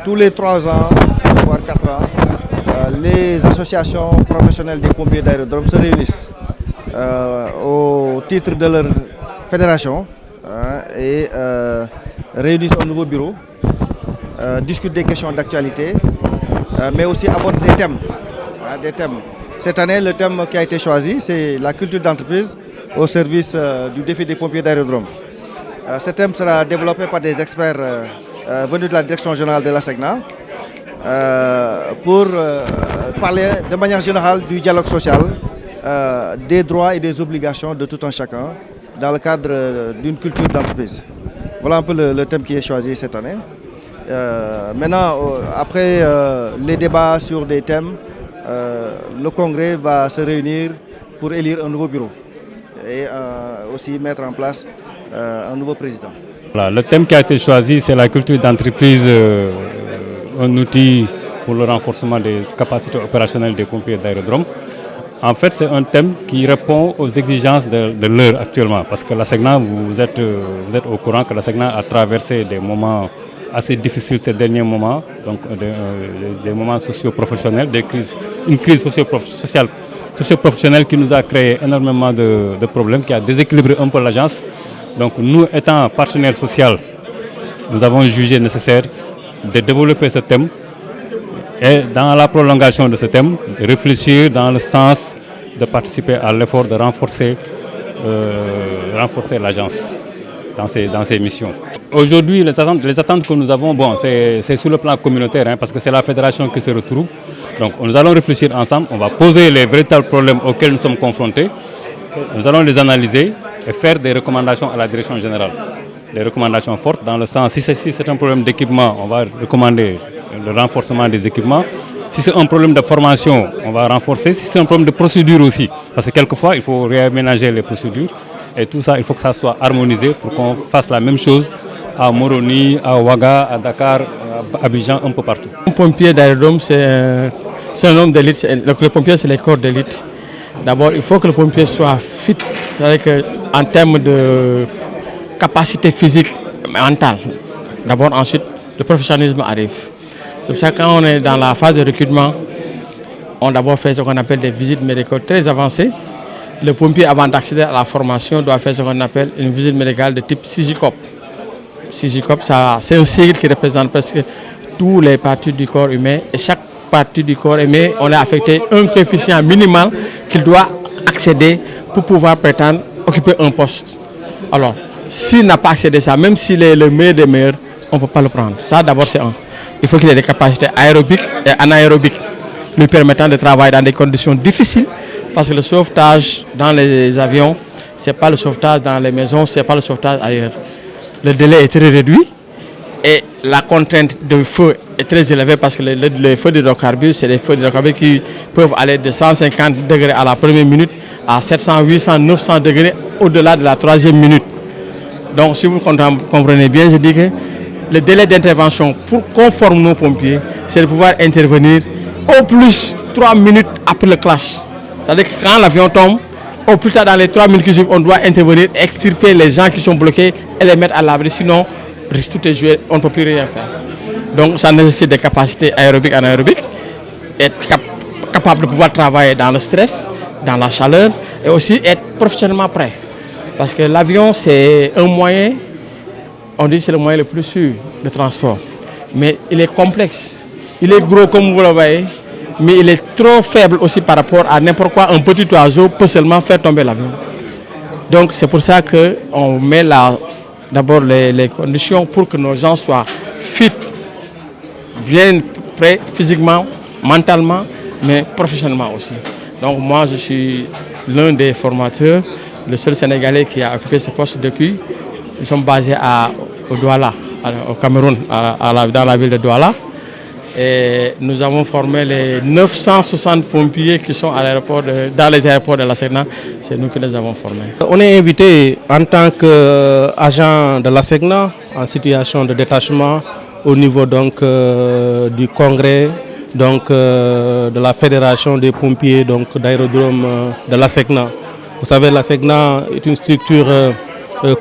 tous les 3 ans, voire 4 ans, les associations professionnelles des pompiers d'aérodrome se réunissent au titre de leur fédération et réunissent un nouveau bureau, discutent des questions d'actualité, mais aussi abordent des thèmes. Cette année, le thème qui a été choisi, c'est la culture d'entreprise au service du défi des pompiers d'aérodrome. Ce thème sera développé par des experts venus de la direction générale de la SECNA pour parler de manière générale du dialogue social, des droits et des obligations de tout un chacun dans le cadre d'une culture d'entreprise. Voilà un peu le thème qui est choisi cette année. Maintenant, après les débats sur des thèmes, le congrès va se réunir pour élire un nouveau bureau et aussi mettre en place un nouveau président. Voilà, le thème qui a été choisi, c'est la culture d'entreprise, un outil pour le renforcement des capacités opérationnelles des pompiers d'aérodrome. En fait, c'est un thème qui répond aux exigences de l'heure actuellement, parce que la SECNA, vous êtes au courant que la SECNA a traversé des moments assez difficiles ces derniers moments, donc des moments socio-professionnels, une crise socio-professionnelle qui nous a créé énormément de problèmes, qui a déséquilibré un peu l'agence. Donc nous, étant partenaires sociaux, nous avons jugé nécessaire de développer ce thème et dans la prolongation de ce thème, réfléchir dans le sens de participer à l'effort de renforcer l'agence dans ses missions. Aujourd'hui, les attentes que nous avons, c'est sur le plan communautaire, parce que c'est la fédération qui se retrouve. Donc nous allons réfléchir ensemble, on va poser les véritables problèmes auxquels nous sommes confrontés, nous allons les analyser et faire des recommandations à la direction générale. Des recommandations fortes dans le sens, si c'est un problème d'équipement, on va recommander le renforcement des équipements. Si c'est un problème de formation, on va renforcer. Si c'est un problème de procédure aussi, parce que quelquefois, il faut réaménager les procédures. Et tout ça, il faut que ça soit harmonisé pour qu'on fasse la même chose à Moroni, à Ouaga, à Dakar, à Abidjan, un peu partout. Un pompier d'aérodrome, c'est un homme d'élite. Le pompier, c'est les corps d'élite. D'abord, il faut que le pompier soit fit, c'est-à-dire en termes de capacité physique, mentale. D'abord, ensuite, le professionnalisme arrive. C'est pour ça que quand on est dans la phase de recrutement, on d'abord fait ce qu'on appelle des visites médicales très avancées. Le pompier, avant d'accéder à la formation, doit faire ce qu'on appelle une visite médicale de type CIGICOP. CIGICOP, c'est un sigle qui représente presque toutes les parties du corps humain. Et chaque partie du corps humain, on a affecté un coefficient minimal qu'il doit accéder pour pouvoir prétendre occuper un poste. Alors, s'il n'a pas accédé à ça, même s'il est le meilleur des meilleurs, on ne peut pas le prendre. Ça, d'abord, c'est un. Il faut qu'il ait des capacités aérobiques et anaérobiques lui permettant de travailler dans des conditions difficiles, parce que le sauvetage dans les avions, ce n'est pas le sauvetage dans les maisons, ce n'est pas le sauvetage ailleurs. Le délai est très réduit et la contrainte de feu est très élevée, parce que les feux d'hydrocarbures, c'est des feux d'hydrocarbures qui peuvent aller de 150 degrés à la première minute à 700, 800, 900 degrés au-delà de la 3e minute. Donc si vous comprenez bien, je dis que le délai d'intervention pour conforme nos pompiers, c'est de pouvoir intervenir au plus 3 minutes après le clash. C'est-à-dire que quand l'avion tombe, au plus tard dans les 3 minutes qui suivent, on doit intervenir, extirper les gens qui sont bloqués et les mettre à l'abri. Sinon, tout est joué, on ne peut plus rien faire. Donc ça nécessite des capacités aérobiques et anaérobiques, être capable de pouvoir travailler dans le stress, dans la chaleur, et aussi être professionnellement prêt. Parce que l'avion, c'est un moyen, on dit que c'est le moyen le plus sûr de transport. Mais il est complexe. Il est gros comme vous le voyez, mais il est trop faible aussi par rapport à n'importe quoi. Un petit oiseau peut seulement faire tomber l'avion. Donc c'est pour ça qu'on met d'abord les conditions pour que nos gens soient fit, bien prêts physiquement, mentalement, mais professionnellement aussi. Donc moi je suis l'un des formateurs, le seul Sénégalais qui a occupé ce poste depuis. Nous sommes basés au Douala, au Cameroun, dans la ville de Douala. Et nous avons formé les 960 pompiers qui sont dans les aéroports de la SECNA. C'est nous qui les avons formés. On est invité en tant qu'agent de la SECNA en situation de détachement au niveau donc, du congrès de la Fédération des pompiers d'aérodrome de la SECNA. Vous savez, la SECNA est une structure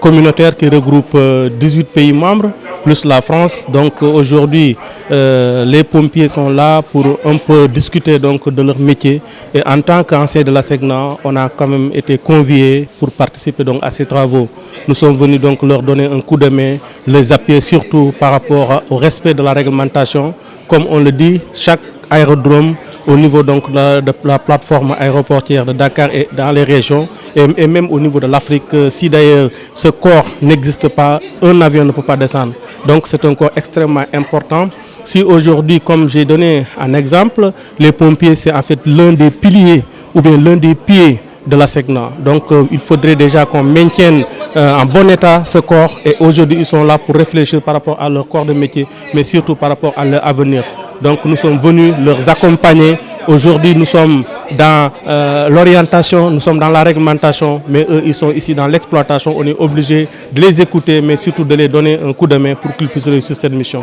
communautaire qui regroupe 18 pays membres, plus la France. Donc aujourd'hui, les pompiers sont là pour un peu discuter donc, de leur métier. Et en tant qu'ancien de la SECNA, on a quand même été conviés pour participer donc, à ces travaux. Nous sommes venus donc leur donner un coup de main, les appuyer surtout par rapport au respect de la réglementation. Comme on le dit, chaque aérodrome au niveau donc de la plateforme aéroportière de Dakar et dans les régions et même au niveau de l'Afrique, si d'ailleurs ce corps n'existe pas, un avion ne peut pas descendre. Donc c'est un corps extrêmement important. Si aujourd'hui, comme j'ai donné un exemple, les pompiers c'est en fait l'un des piliers ou bien l'un des pieds de la SECNA. Donc il faudrait déjà qu'on maintienne en bon état ce corps et aujourd'hui ils sont là pour réfléchir par rapport à leur corps de métier mais surtout par rapport à leur avenir. Donc nous sommes venus leur accompagner. Aujourd'hui nous sommes dans l'orientation, nous sommes dans la réglementation, mais eux ils sont ici dans l'exploitation. On est obligé de les écouter mais surtout de les donner un coup de main pour qu'ils puissent réussir cette mission.